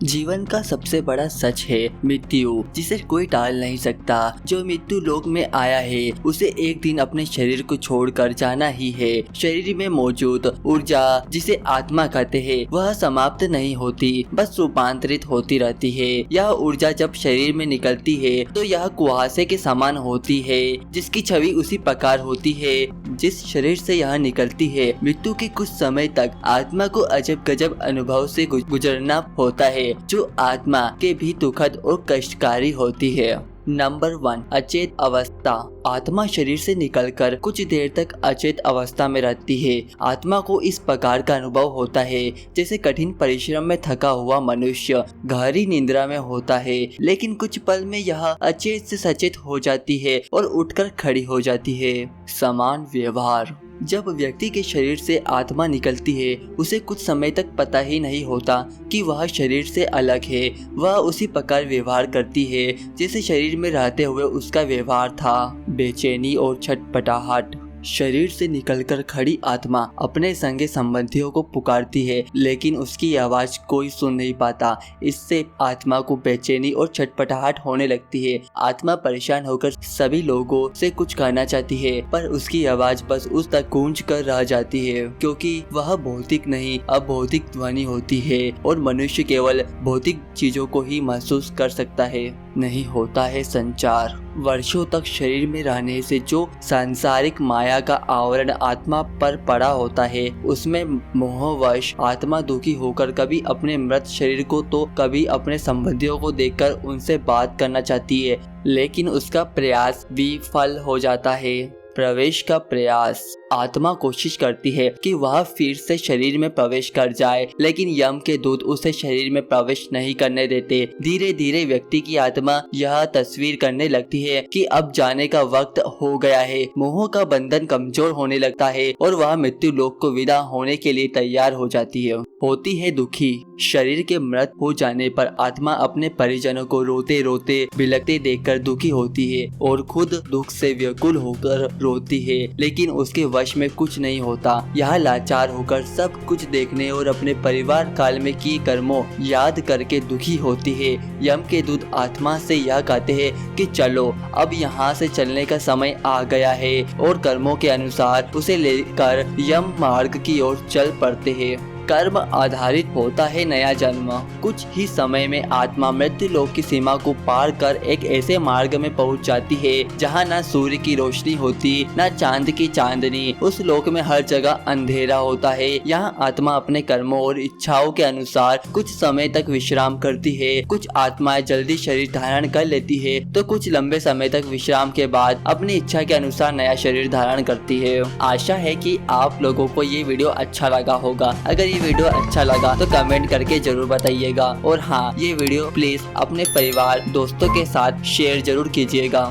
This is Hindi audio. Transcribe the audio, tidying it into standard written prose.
जीवन का सबसे बड़ा सच है मृत्यु, जिसे कोई टाल नहीं सकता। जो मृत्यु लोक में आया है उसे एक दिन अपने शरीर को छोड़कर जाना ही है। शरीर में मौजूद ऊर्जा, जिसे आत्मा कहते हैं, वह समाप्त नहीं होती, बस रूपांतरित होती रहती है। यह ऊर्जा जब शरीर में निकलती है तो यह कुहासे के समान होती है, जिसकी छवि उसी प्रकार होती है जिस शरीर से यह निकलती है। मृत्यु के कुछ समय तक आत्मा को अजब गजब अनुभव से गुजरना होता है, जो आत्मा के भी दुखद और कष्टकारी होती है। नंबर 1, अचेत अवस्था। आत्मा शरीर से निकलकर कुछ देर तक अचेत अवस्था में रहती है। आत्मा को इस प्रकार का अनुभव होता है जैसे कठिन परिश्रम में थका हुआ मनुष्य गहरी निद्रा में होता है, लेकिन कुछ पल में यह अचेत से सचेत हो जाती है और उठकर खड़ी हो जाती है। समान व्यवहार। जब व्यक्ति के शरीर से आत्मा निकलती है उसे कुछ समय तक पता ही नहीं होता कि वह शरीर से अलग है। वह उसी प्रकार व्यवहार करती है जैसे शरीर में रहते हुए उसका व्यवहार था। बेचैनी और छटपटाहट। शरीर से निकलकर खड़ी आत्मा अपने संगे संबंधियों को पुकारती है, लेकिन उसकी आवाज कोई सुन नहीं पाता। इससे आत्मा को बेचैनी और छटपटाहट होने लगती है। आत्मा परेशान होकर सभी लोगों से कुछ कहना चाहती है, पर उसकी आवाज बस उस तक गूंज कर रह जाती है, क्योंकि वह भौतिक नहीं अभौतिक ध्वनि होती है और मनुष्य केवल भौतिक चीजों को ही महसूस कर सकता है। नहीं होता है संचार। वर्षों तक शरीर में रहने से जो सांसारिक माया का आवरण आत्मा पर पड़ा होता है, उसमें मोहवश आत्मा दुखी होकर कभी अपने मृत शरीर को तो कभी अपने संबंधियों को देखकर उनसे बात करना चाहती है, लेकिन उसका प्रयास विफल हो जाता है। प्रवेश का प्रयास। आत्मा कोशिश करती है कि वह फिर से शरीर में प्रवेश कर जाए, लेकिन यम के दूत उसे शरीर में प्रवेश नहीं करने देते। धीरे धीरे व्यक्ति की आत्मा यह तस्वीर करने लगती है कि अब जाने का वक्त हो गया है। मोह का बंधन कमजोर होने लगता है और वह मृत्यु लोक को विदा होने के लिए तैयार हो जाती है। होती है दुखी। शरीर के मृत हो जाने पर आत्मा अपने परिजनों को रोते रोते बिलखते देखकर दुखी होती है और खुद दुख से व्याकुल होकर रोती है, लेकिन उसके वश में कुछ नहीं होता। यह लाचार होकर सब कुछ देखने और अपने परिवार काल में किए कर्मों याद करके दुखी होती है। यम के दूत आत्मा से यह कहते हैं कि चलो अब यहाँ से चलने का समय आ गया है, और कर्मों के अनुसार उसे लेकर यम मार्ग की ओर चल पड़ते हैं। कर्म आधारित होता है नया जन्म। कुछ ही समय में आत्मा मृत्यु लोक की सीमा को पार कर एक ऐसे मार्ग में पहुंच जाती है जहां न सूर्य की रोशनी होती न चांद की चांदनी। उस लोक में हर जगह अंधेरा होता है। यहाँ आत्मा अपने कर्मों और इच्छाओं के अनुसार कुछ समय तक विश्राम करती है। कुछ आत्माएं जल्दी शरीर धारण कर लेती है तो कुछ लंबे समय तक विश्राम के बाद अपनी इच्छा के अनुसार नया शरीर धारण करती है। आशा है कि आप लोगों को ये वीडियो अच्छा लगा होगा। अगर ये वीडियो अच्छा लगा तो कमेंट करके जरूर बताइएगा, और हाँ, ये वीडियो प्लीज अपने परिवार दोस्तों के साथ शेयर जरूर कीजिएगा।